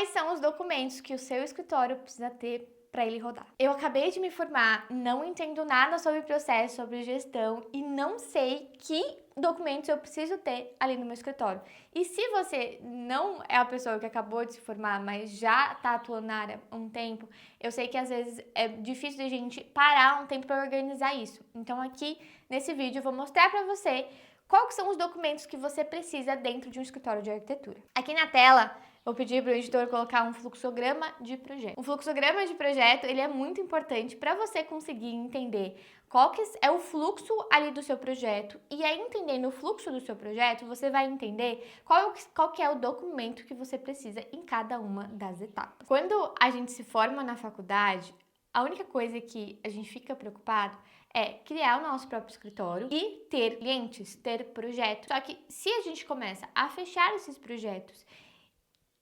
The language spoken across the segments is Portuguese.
Quais são os documentos que o seu escritório precisa ter para ele rodar? Eu acabei de me formar, não entendo nada sobre processo, sobre gestão e não sei que documentos eu preciso ter ali no meu escritório. E se você não é a pessoa que acabou de se formar, mas já está atuando na área há um tempo, eu sei que às vezes é difícil de a gente parar um tempo para organizar isso. Então aqui nesse vídeo eu vou mostrar para você quais são os documentos que você precisa dentro de um escritório de arquitetura. Aqui na tela eu pedi para o editor colocar um fluxograma de projeto. O fluxograma de projeto, ele é muito importante para você conseguir entender qual que é o fluxo ali do seu projeto, e aí entendendo o fluxo do seu projeto, você vai entender qual que é o documento que você precisa em cada uma das etapas. Quando a gente se forma na faculdade, a única coisa que a gente fica preocupado é criar o nosso próprio escritório e ter clientes, ter projetos. Só que se a gente começa a fechar esses projetos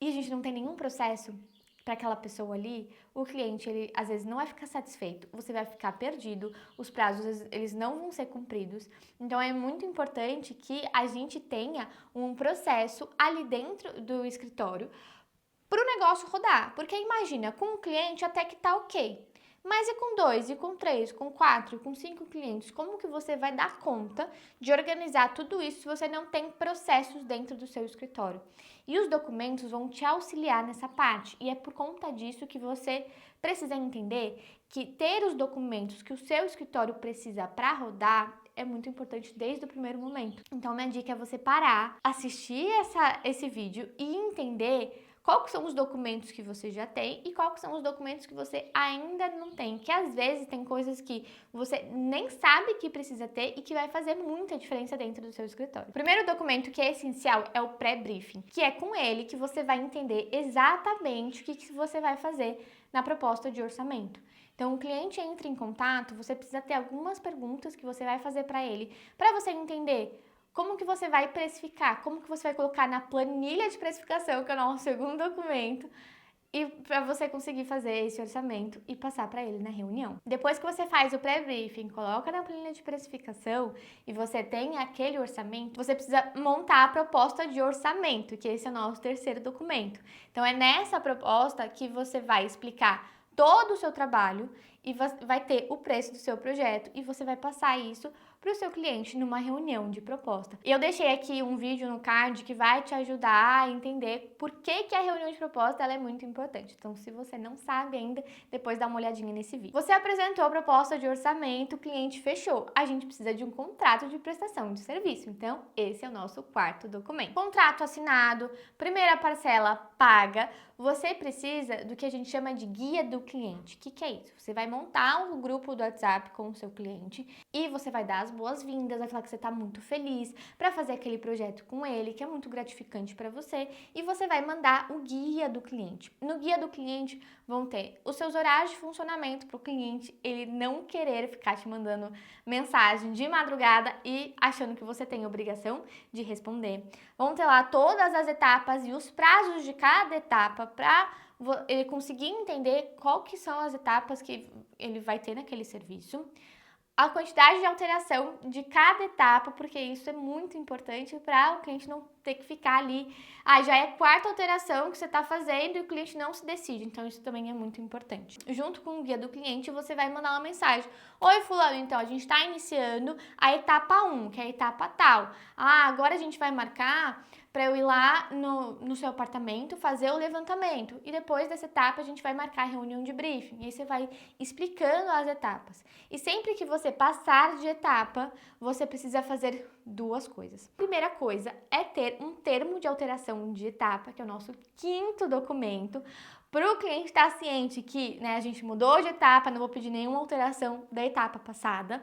e a gente não tem nenhum processo para aquela pessoa ali, o cliente, ele às vezes não vai ficar satisfeito, você vai ficar perdido, os prazos, eles não vão ser cumpridos. Então, é muito importante que a gente tenha um processo ali dentro do escritório para o negócio rodar. Porque imagina, com um cliente até que tá ok. Mas e com 2, e com 3, com 4, e com 5 clientes? Como que você vai dar conta de organizar tudo isso se você não tem processos dentro do seu escritório? E os documentos vão te auxiliar nessa parte. E é por conta disso que você precisa entender que ter os documentos que o seu escritório precisa para rodar é muito importante desde o primeiro momento. Então, minha dica é você parar, assistir esse vídeo e entender quais são os documentos que você já tem e quais são os documentos que você ainda não tem. Que às vezes tem coisas que você nem sabe que precisa ter e que vai fazer muita diferença dentro do seu escritório. O primeiro documento que é essencial é o pré-briefing, que é com ele que você vai entender exatamente o que você vai fazer na proposta de orçamento. Então, o cliente entra em contato, você precisa ter algumas perguntas que você vai fazer para ele, para você entender como que você vai precificar, como que você vai colocar na planilha de precificação, que é o nosso segundo documento, e para você conseguir fazer esse orçamento e passar para ele na reunião. Depois que você faz o pré-briefing, coloca na planilha de precificação e você tem aquele orçamento, você precisa montar a proposta de orçamento, que esse é o nosso terceiro documento. Então, é nessa proposta que você vai explicar todo o seu trabalho e vai ter o preço do seu projeto e você vai passar isso para o seu cliente numa reunião de proposta. E eu deixei aqui um vídeo no card que vai te ajudar a entender por que a reunião de proposta ela é muito importante. Então, se você não sabe ainda, depois dá uma olhadinha nesse vídeo. Você apresentou a proposta de orçamento, o cliente fechou. A gente precisa de um contrato de prestação de serviço. Então, esse é o nosso quarto documento. Contrato assinado, primeira parcela paga. Você precisa do que a gente chama de guia do cliente. O que é isso? Você vai montar um grupo do WhatsApp com o seu cliente e você vai dar as boas-vindas, vai falar que você está muito feliz para fazer aquele projeto com ele, que é muito gratificante para você, e você vai mandar o guia do cliente. No guia do cliente vão ter os seus horários de funcionamento para o cliente ele não querer ficar te mandando mensagem de madrugada e achando que você tem obrigação de responder. Vão ter lá todas as etapas e os prazos de cada etapa para ele conseguir entender qual que são as etapas que ele vai ter naquele serviço. A quantidade de alteração de cada etapa, porque isso é muito importante para o cliente não ter que ficar ali. Já é a quarta alteração que você está fazendo e o cliente não se decide, então isso também é muito importante. Junto com o guia do cliente, você vai mandar uma mensagem. Oi, fulano, então a gente está iniciando a etapa 1, que é a etapa tal. Agora a gente vai marcar para eu ir lá no seu apartamento fazer o levantamento. E depois dessa etapa a gente vai marcar a reunião de briefing. E aí você vai explicando as etapas. E sempre que você passar de etapa, você precisa fazer duas coisas. A primeira coisa é ter um termo de alteração de etapa, que é o nosso quinto documento, para o cliente estar ciente que a gente mudou de etapa, não vou pedir nenhuma alteração da etapa passada.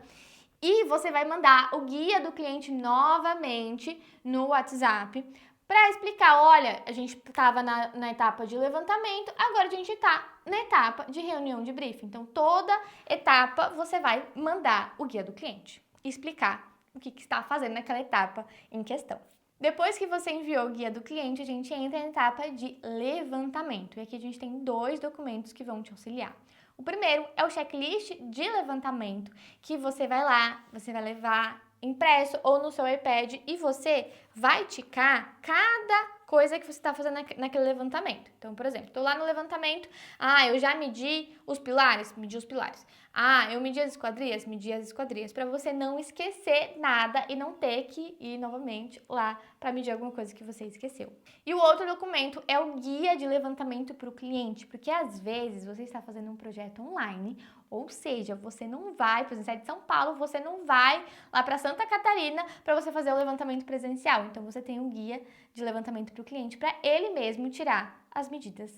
E você vai mandar o guia do cliente novamente no WhatsApp para explicar, olha, a gente estava na etapa de levantamento, agora a gente está na etapa de reunião de briefing. Então, toda etapa você vai mandar o guia do cliente e explicar o que está fazendo naquela etapa em questão. Depois que você enviou o guia do cliente, a gente entra na etapa de levantamento. E aqui a gente tem 2 documentos que vão te auxiliar. O primeiro é o checklist de levantamento, que você vai lá, você vai levar impresso ou no seu iPad e você vai ticar cada coisa que você está fazendo naquele levantamento. Então, por exemplo, estou lá no levantamento, eu já medi os pilares, eu medi as esquadrias, para você não esquecer nada e não ter que ir novamente lá para medir alguma coisa que você esqueceu. E o outro documento é o guia de levantamento para o cliente, porque às vezes você está fazendo um projeto online, ou seja, você não vai, por exemplo, você é de São Paulo, você não vai lá para Santa Catarina para você fazer o levantamento presencial. Então você tem um guia de levantamento para o cliente, para ele mesmo tirar as medidas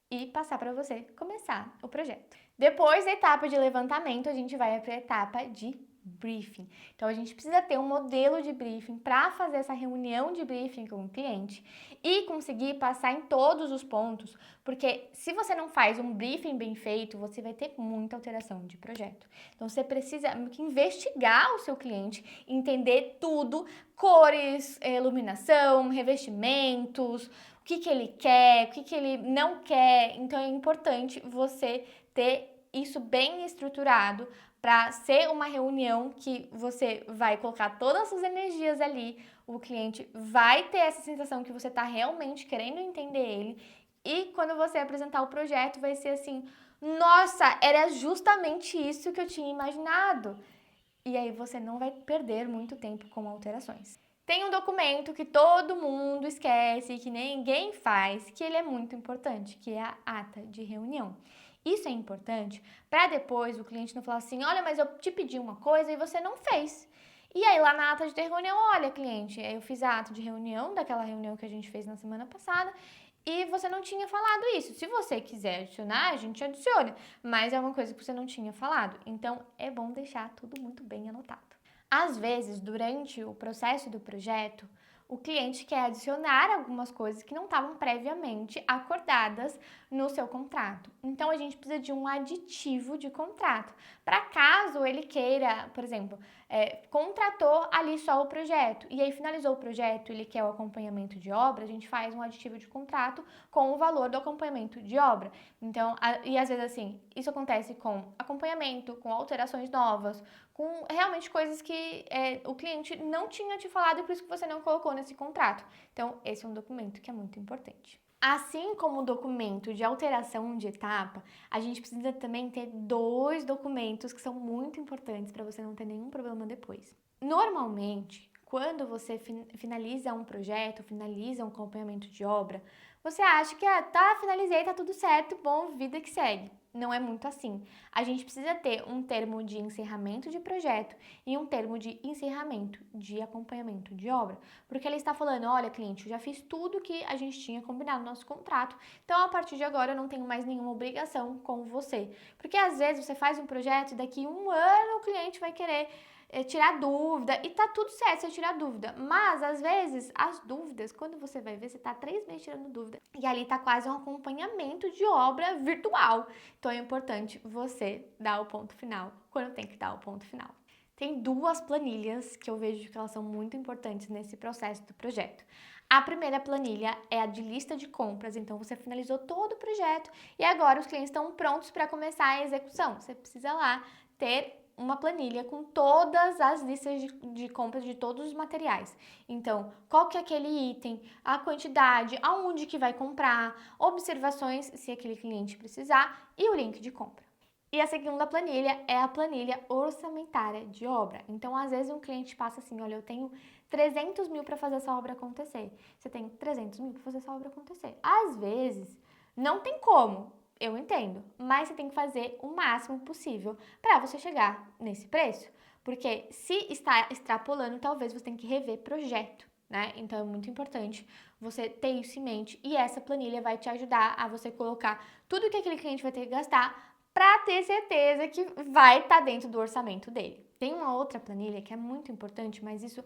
e passar para você começar o projeto. Depois da etapa de levantamento, a gente vai para a etapa de briefing. Então a gente precisa ter um modelo de briefing para fazer essa reunião de briefing com o cliente e conseguir passar em todos os pontos, porque se você não faz um briefing bem feito, você vai ter muita alteração de projeto. Então você precisa investigar o seu cliente, entender tudo, cores, iluminação, revestimentos, o que ele quer, o que ele não quer. Então é importante você ter isso bem estruturado para ser uma reunião que você vai colocar todas as suas energias ali, o cliente vai ter essa sensação que você está realmente querendo entender ele, e quando você apresentar o projeto vai ser assim, nossa, era justamente isso que eu tinha imaginado. E aí você não vai perder muito tempo com alterações. Tem um documento que todo mundo esquece e que ninguém faz, que ele é muito importante, que é a ata de reunião. Isso é importante para depois o cliente não falar assim, olha, mas eu te pedi uma coisa e você não fez. E aí lá na ata de reunião, olha, cliente, eu fiz a ata de reunião, daquela reunião que a gente fez na semana passada, e você não tinha falado isso. Se você quiser adicionar, a gente adiciona, mas é uma coisa que você não tinha falado. Então é bom deixar tudo muito bem anotado. Às vezes, durante o processo do projeto, o cliente quer adicionar algumas coisas que não estavam previamente acordadas no seu contrato. Então, a gente precisa de um aditivo de contrato. Para caso ele queira, por exemplo, contratou ali só o projeto e aí finalizou o projeto, ele quer o acompanhamento de obra, a gente faz um aditivo de contrato com o valor do acompanhamento de obra. Então, e às vezes assim, isso acontece com acompanhamento, com alterações novas, com realmente coisas que o cliente não tinha te falado e por isso que você não colocou nesse contrato. Então, esse é um documento que é muito importante. Assim como o documento de alteração de etapa, a gente precisa também ter 2 documentos que são muito importantes para você não ter nenhum problema depois. Normalmente, quando você finaliza um projeto, finaliza um acompanhamento de obra, você acha que finalizei, tá tudo certo, bom, vida que segue. Não é muito assim. A gente precisa ter um termo de encerramento de projeto e um termo de encerramento de acompanhamento de obra, porque ele está falando, olha, cliente, eu já fiz tudo que a gente tinha combinado no nosso contrato, então a partir de agora eu não tenho mais nenhuma obrigação com você. Porque às vezes você faz um projeto e daqui 1 ano o cliente vai querer tirar dúvida, e tá tudo certo você tirar dúvida, mas às vezes as dúvidas, quando você vai ver, você tá 3 meses tirando dúvida, e ali tá quase um acompanhamento de obra virtual, então é importante você dar o ponto final, quando tem que dar o ponto final. Tem 2 planilhas que eu vejo que elas são muito importantes nesse processo do projeto. A primeira planilha é a de lista de compras, então você finalizou todo o projeto e agora os clientes estão prontos para começar a execução. Você precisa lá ter uma planilha com todas as listas de compras de todos os materiais. Então, qual que é aquele item, a quantidade, aonde que vai comprar, observações se aquele cliente precisar e o link de compra. E a segunda planilha é a planilha orçamentária de obra. Então, às vezes um cliente passa assim, olha, eu tenho 300 mil para fazer essa obra acontecer. Você tem 300 mil para fazer essa obra acontecer. Às vezes, não tem como. Eu entendo, mas você tem que fazer o máximo possível para você chegar nesse preço. Porque se está extrapolando, talvez você tenha que rever projeto, né? Então é muito importante você ter isso em mente e essa planilha vai te ajudar a você colocar tudo que aquele cliente vai ter que gastar para ter certeza que vai estar dentro do orçamento dele. Tem uma outra planilha que é muito importante, mas isso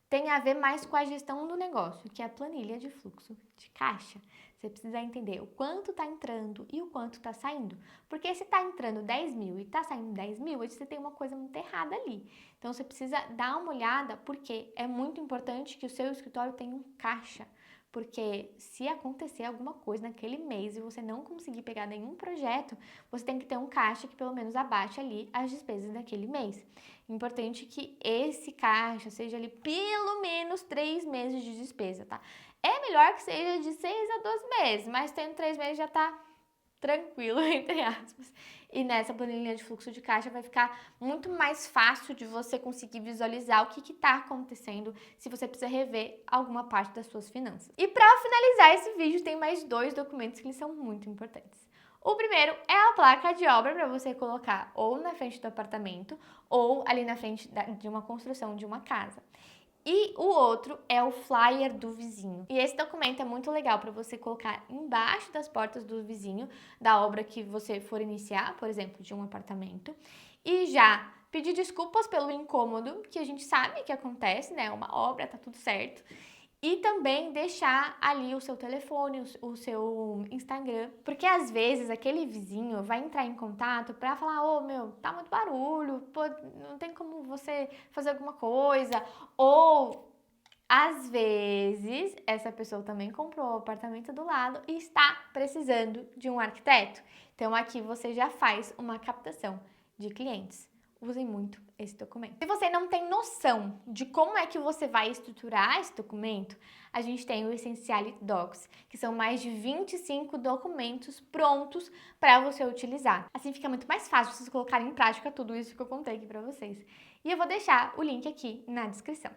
tem a ver mais com a gestão do negócio, que é a planilha de fluxo de caixa. Você precisa entender o quanto está entrando e o quanto está saindo. Porque se está entrando 10 mil e está saindo 10 mil, você tem uma coisa muito errada ali. Então você precisa dar uma olhada, porque é muito importante que o seu escritório tenha um caixa. Porque se acontecer alguma coisa naquele mês e você não conseguir pegar nenhum projeto, você tem que ter um caixa que pelo menos abaixe ali as despesas daquele mês. Importante que esse caixa seja ali pelo menos 3 meses de despesa, tá? É melhor que seja de 6 a 12 meses, mas tendo 3 meses já tá tranquilo, entre aspas. E nessa planilha de fluxo de caixa vai ficar muito mais fácil de você conseguir visualizar o que está acontecendo se você precisa rever alguma parte das suas finanças. E para finalizar esse vídeo, tem mais 2 documentos que são muito importantes. O primeiro é a placa de obra para você colocar ou na frente do apartamento ou ali na frente de uma construção de uma casa. E o outro é o flyer do vizinho. E esse documento é muito legal para você colocar embaixo das portas do vizinho, da obra que você for iniciar, por exemplo, de um apartamento, e já pedir desculpas pelo incômodo, que a gente sabe que acontece, né? Uma obra, tá tudo certo. E também deixar ali o seu telefone, o seu Instagram, porque às vezes aquele vizinho vai entrar em contato para falar: ô meu, tá muito barulho, pô, não tem como você fazer alguma coisa. Ou às vezes essa pessoa também comprou o apartamento do lado e está precisando de um arquiteto. Então aqui você já faz uma captação de clientes. Usem muito esse documento. Se você não tem noção de como é que você vai estruturar esse documento, a gente tem o Essentially Docs, que são mais de 25 documentos prontos para você utilizar. Assim fica muito mais fácil vocês colocarem em prática tudo isso que eu contei aqui para vocês. E eu vou deixar o link aqui na descrição.